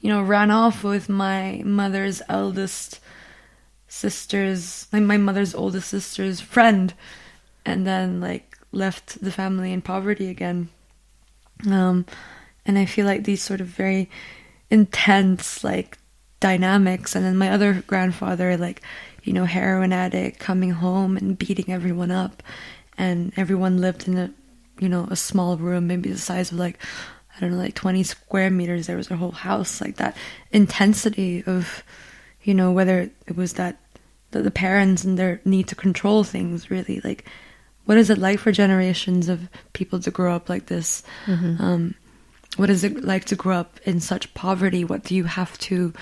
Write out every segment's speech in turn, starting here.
ran off with my mother's my mother's oldest sister's friend, and then like left the family in poverty again. And I feel like these sort of very intense like dynamics. And then my other grandfather, like, heroin addict, coming home and beating everyone up, and everyone lived in a small room, maybe the size of like, I don't know, like 20 square meters. There was a whole house. Like that intensity of, whether it was that the parents and their need to control things, really, like, what is it like for generations of people to grow up like this? What is it like to grow up in such poverty? What do you have to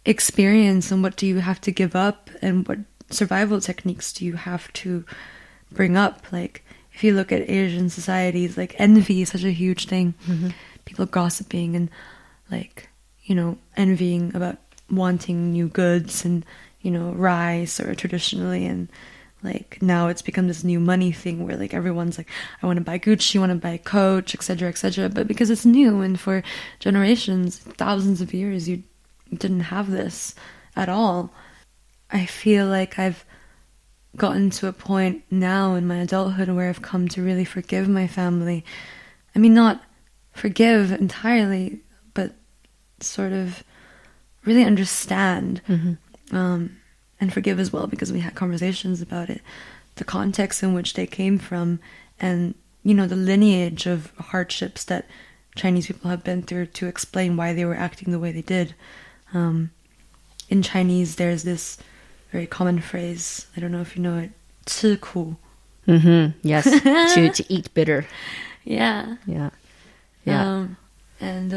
experience, and what do you have to give up, and what survival techniques do you have to bring up? Like, if you look at Asian societies, like, envy is such a huge thing. People gossiping and, like, envying about wanting new goods and, rice, or traditionally, and like now it's become this new money thing where like everyone's like, I want to buy Gucci, I want to buy Coach, etc., etc. But because it's new, and for generations, thousands of years, you didn't have this at all. I feel like I've gotten to a point now in my adulthood where I've come to really forgive my family. I mean, not forgive entirely, but sort of really understand. And forgive as well, because we had conversations about it, the context in which they came from, and the lineage of hardships that Chinese people have been through, to explain why they were acting the way they did. In Chinese, there's this very common phrase, I don't know if you know it, 吃苦. Yes, to eat bitter. Yeah. And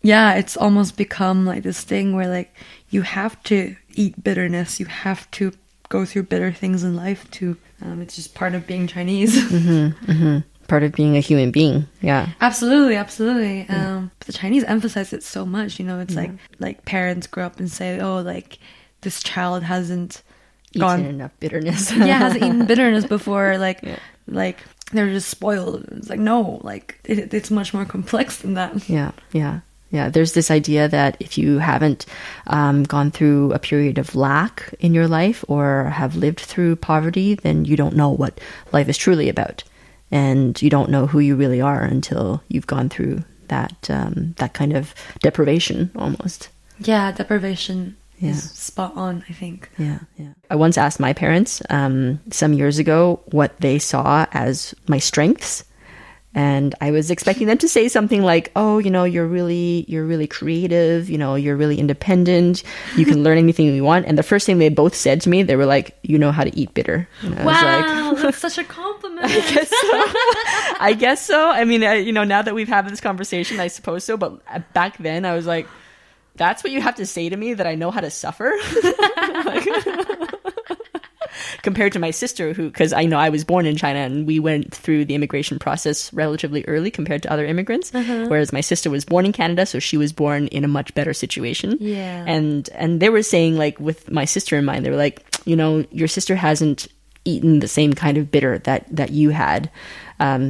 it's almost become like this thing where like you have to eat bitterness, you have to go through bitter things in life too. It's just part of being Chinese. Part of being a human being. Yeah, absolutely. But the Chinese emphasize it so much. It's like parents grow up and say, oh, like this child hasn't eaten enough bitterness. Hasn't eaten bitterness before. Like they're just spoiled. It's like, no, like it's much more complex than that. Yeah, there's this idea that if you haven't gone through a period of lack in your life, or have lived through poverty, then you don't know what life is truly about. And you don't know who you really are until you've gone through that kind of deprivation, almost. Yeah, deprivation is spot on, I think. Yeah. I once asked my parents some years ago what they saw as my strengths. And I was expecting them to say something like, oh, you're really creative, you're really independent, you can learn anything you want. And the first thing they both said to me, they were like, you know how to eat bitter. And I was like, that's such a compliment. I guess so. I mean, now that we've had this conversation, I suppose so. But back then I was like, that's what you have to say to me, that I know how to suffer? Compared to my sister, because I was born in China and we went through the immigration process relatively early compared to other immigrants, whereas my sister was born in Canada, so she was born in a much better situation. Yeah. And they were saying, like, with my sister in mind, they were like, your sister hasn't eaten the same kind of bitter that you had.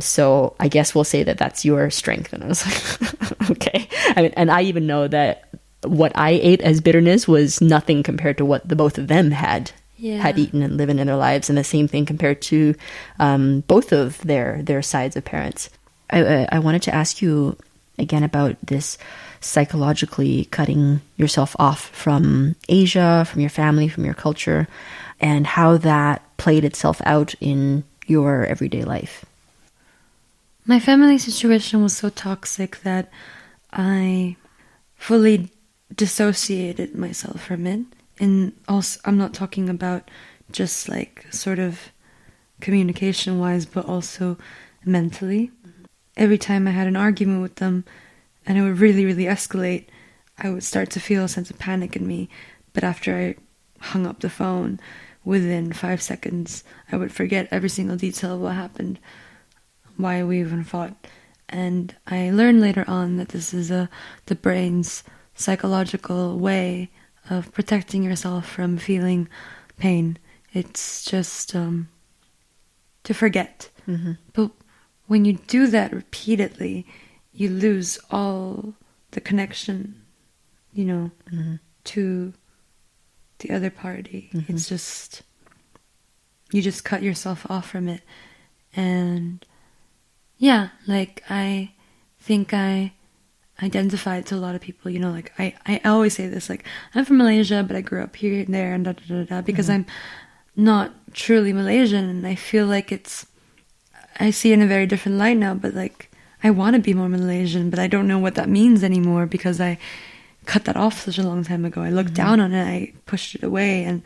So I guess we'll say that that's your strength. And I was like, okay. I mean, and I even know that what I ate as bitterness was nothing compared to what the both of them had eaten and living in their lives, and the same thing compared to both of their sides of parents. I wanted to ask you again about this psychologically cutting yourself off from Asia, from your family, from your culture, and how that played itself out in your everyday life. My family situation was so toxic that I fully dissociated myself from it. And also, I'm not talking about just like sort of communication wise, but also mentally. Every time I had an argument with them and it would really, really escalate, I would start to feel a sense of panic in me. But after I hung up the phone, within 5 seconds, I would forget every single detail of what happened, why we even fought. And I learned later on that this is the brain's psychological way of protecting yourself from feeling pain. It's just to forget. But when you do that repeatedly, you lose all the connection you know, to the other party. It's just, you just cut yourself off from it. And yeah, like I think I identified to a lot of people, you know, like I always say this, like, I'm from Malaysia, but I grew up here and there and da da da da, because I'm not truly Malaysian, and I feel like I see it in a very different light now, but like, I want to be more Malaysian, but I don't know what that means anymore, because I cut that off such a long time ago. I looked down on it, I pushed it away, and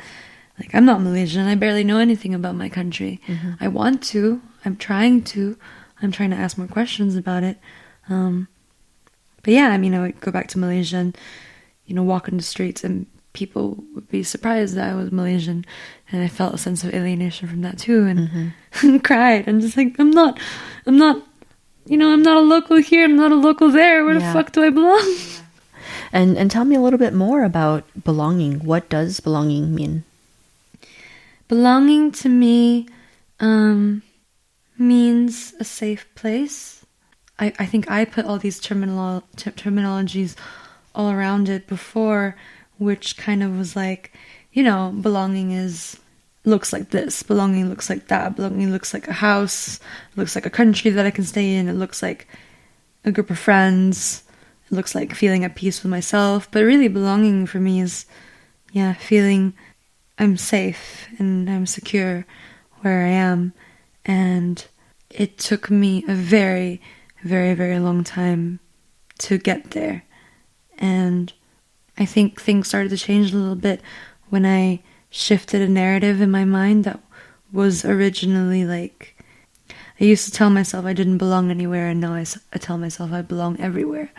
like, I'm not Malaysian, I barely know anything about my country. I want to, I'm trying to ask more questions about it. But yeah, I mean, I would go back to Malaysia and, you know, walk in the streets and people would be surprised that I was Malaysian. And I felt a sense of alienation from that too, and cried and just like, I'm not, you know, I'm not a local here, I'm not a local there. Where the fuck do I belong? And tell me a little bit more about belonging. What does belonging mean? Belonging to me means a safe place. I think I put all these terminologies all around it before, which kind of was like, you know, belonging looks like this, belonging looks like that, belonging looks like a house, looks like a country that I can stay in, it looks like a group of friends, it looks like feeling at peace with myself. But really, belonging for me is, feeling I'm safe and I'm secure where I am. And it took me a very, very, very long time to get there. And I think things started to change a little bit when I shifted a narrative in my mind that was originally like, I used to tell myself I didn't belong anywhere, and now I tell myself I belong everywhere.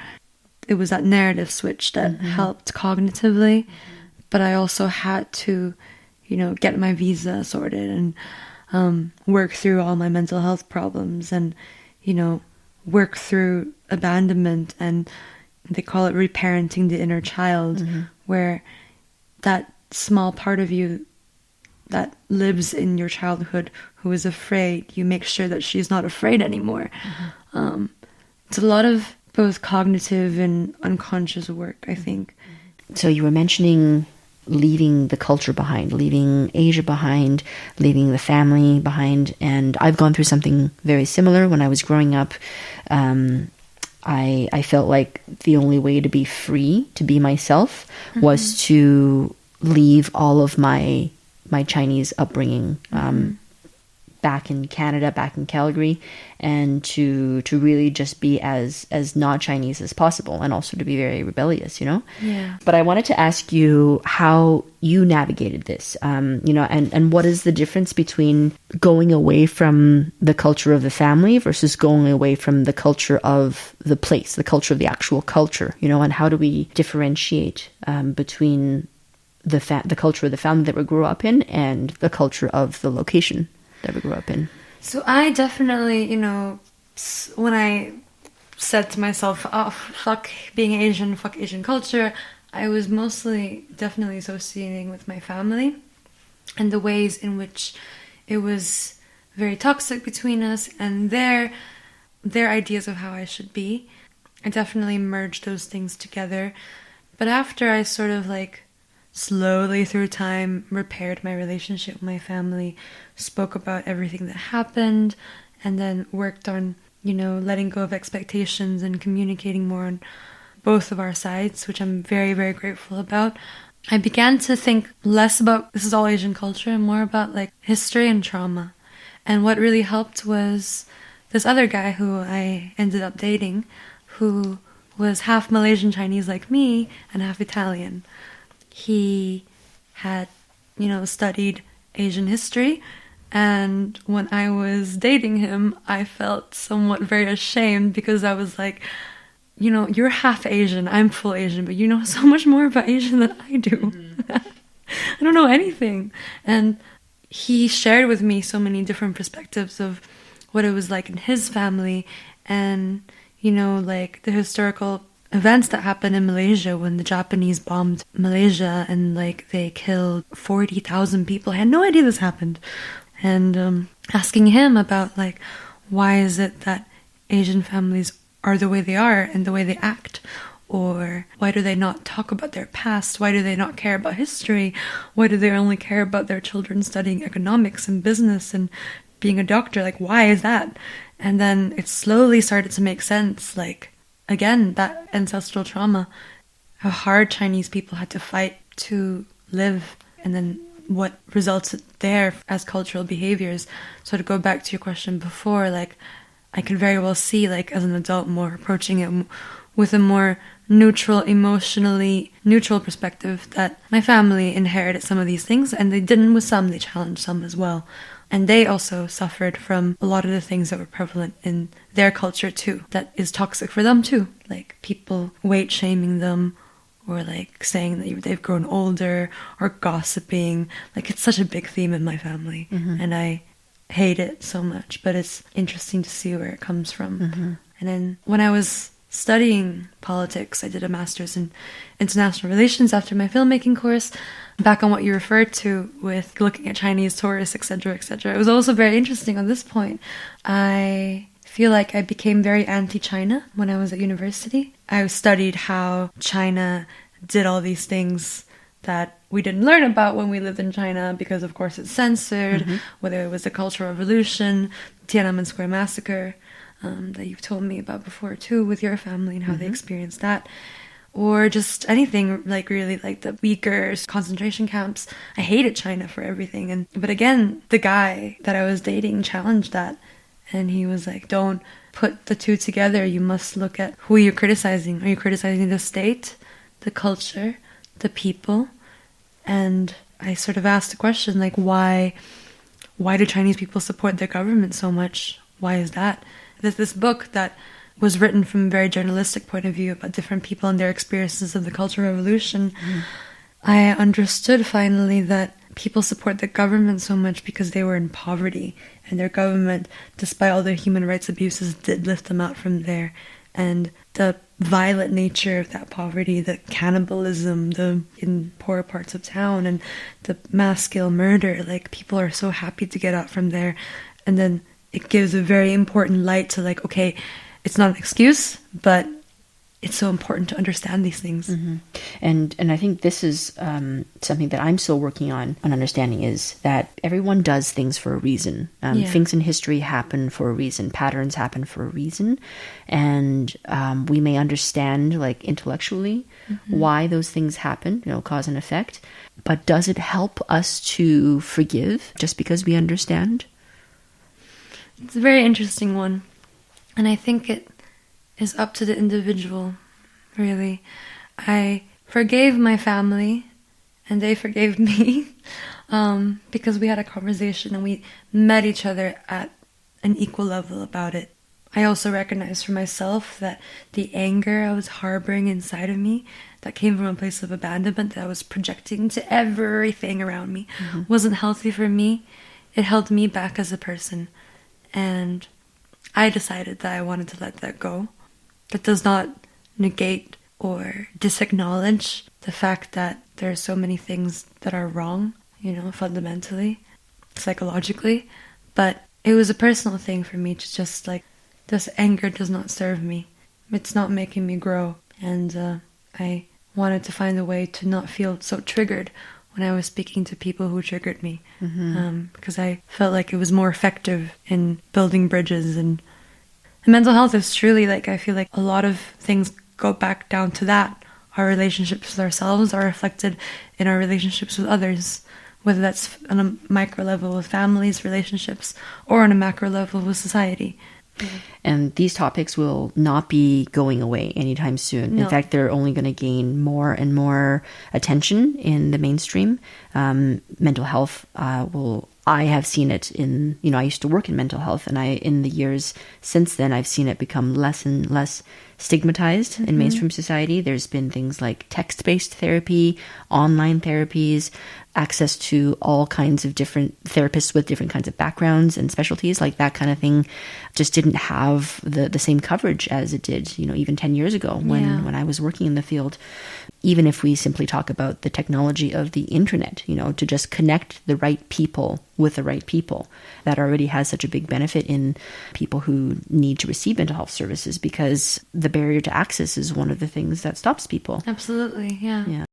It was that narrative switch that helped cognitively, but I also had to, you know, get my visa sorted and work through all my mental health problems, and, you know, work through abandonment, and they call it reparenting the inner child, where that small part of you that lives in your childhood who is afraid, you make sure that she's not afraid anymore. It's a lot of both cognitive and unconscious work, I think. So you were mentioning leaving the culture behind, leaving Asia behind, leaving the family behind. And I've gone through something very similar. When I was growing up, I felt like the only way to be free, to be myself, was to leave all of my Chinese upbringing back in Canada, back in Calgary, and to really just be as not Chinese as possible, and also to be very rebellious, you know? Yeah. But I wanted to ask you how you navigated this, you know, and what is the difference between going away from the culture of the family versus going away from the culture of the place, the culture of the actual culture, you know, and how do we differentiate between the culture of the family that we grew up in and the culture of the location that we grew up in? So I definitely, you know, when I said to myself, oh, fuck being Asian, fuck Asian culture, I was mostly definitely associating with my family and the ways in which it was very toxic between us and their ideas of how I should be. I definitely merged those things together. But after I sort of like slowly through time repaired my relationship with my family, spoke about everything that happened, and then worked on, you know, letting go of expectations and communicating more on both of our sides, which I'm very, very grateful about. I began to think less about this is all Asian culture and more about like history and trauma. And what really helped was this other guy who I ended up dating, who was half Malaysian Chinese like me and half Italian. He had, you know, studied Asian history, and when I was dating him, I felt somewhat very ashamed because I was like, you know, you're half Asian, I'm full Asian, but you know so much more about Asian than I do. I don't know anything. And he shared with me so many different perspectives of what it was like in his family, and, you know, like the historical events that happened in Malaysia when the Japanese bombed Malaysia and like they killed 40,000 people. I had no idea this happened. And asking him about like, why is it that Asian families are the way they are and the way they act? Or why do they not talk about their past? Why do they not care about history? Why do they only care about their children studying economics and business and being a doctor? Like, why is that? And then it slowly started to make sense. Like, again, that ancestral trauma, how hard Chinese people had to fight to live, and then what resulted there as cultural behaviors. So to go back to your question before, like, I could very well see, like, as an adult, more approaching it with a more neutral, emotionally neutral perspective, that my family inherited some of these things, and they didn't with some, they challenged some as well. And they also suffered from a lot of the things that were prevalent in their culture too, that is toxic for them too. Like people weight shaming them, or like saying that they've grown older, or gossiping. Like it's such a big theme in my family, and I hate it so much, but it's interesting to see where it comes from. And then when I was studying politics, I did a master's in international relations after my filmmaking course. Back on what you referred to with looking at Chinese tourists, etc., etc. It was also very interesting on this point. I feel like I became very anti-China when I was at university. I studied how China did all these things that we didn't learn about when we lived in China, because of course it's censored, whether it was the Cultural Revolution, Tiananmen Square massacre, that you've told me about before too, with your family and how they experienced that, or just anything, like really like the Uyghurs concentration camps. I hated China for everything. But again, the guy that I was dating challenged that, and he was like, don't put the two together. You must look at who you're criticizing. Are you criticizing the state, the culture, the people? And I sort of asked the question, like, why do Chinese people support their government so much? Why is that? There's this book that was written from a very journalistic point of view about different people and their experiences of the Cultural Revolution. I understood finally that people support the government so much because they were in poverty, and their government, despite all their human rights abuses, did lift them out from there. And the violent nature of that poverty, the cannibalism, in poor parts of town, and the mass scale murder, like people are so happy to get out from there. And then it gives a very important light to, like, okay, it's not an excuse, but it's so important to understand these things. And I think this is something that I'm still working on understanding, is that everyone does things for a reason. Things in history happen for a reason. Patterns happen for a reason. And we may understand, like, intellectually why those things happen, cause and effect. But does it help us to forgive just because we understand? It's a very interesting one. And I think it is up to the individual, really. I forgave my family, and they forgave me, because we had a conversation and we met each other at an equal level about it. I also recognized for myself that the anger I was harboring inside of me, that came from a place of abandonment that I was projecting to everything around me, wasn't healthy for me. It held me back as a person. And I decided that I wanted to let that go. That does not negate or disacknowledge the fact that there are so many things that are wrong, fundamentally, psychologically. But it was a personal thing for me to just, like, this anger does not serve me. It's not making me grow. And I wanted to find a way to not feel so triggered when I was speaking to people who triggered me. Because I felt like it was more effective in building bridges. And mental health is truly, like, I feel like a lot of things go back down to that. Our relationships with ourselves are reflected in our relationships with others, whether that's on a micro level with families, relationships, or on a macro level with society. And these topics will not be going away anytime soon. No. In fact, they're only going to gain more and more attention in the mainstream. Mental health I have seen it in, I used to work in mental health, and in the years since then, I've seen it become less and less stigmatized in mainstream society. There's been things like text-based therapy, online therapies. access to all kinds of different therapists with different kinds of backgrounds and specialties, like that kind of thing just didn't have the same coverage as it did, you know, even 10 years ago when I was working in the field. Even if we simply talk about the technology of the internet, you know, to just connect the right people with the right people, that already has such a big benefit in people who need to receive mental health services, because the barrier to access is one of the things that stops people. Absolutely, yeah. Yeah.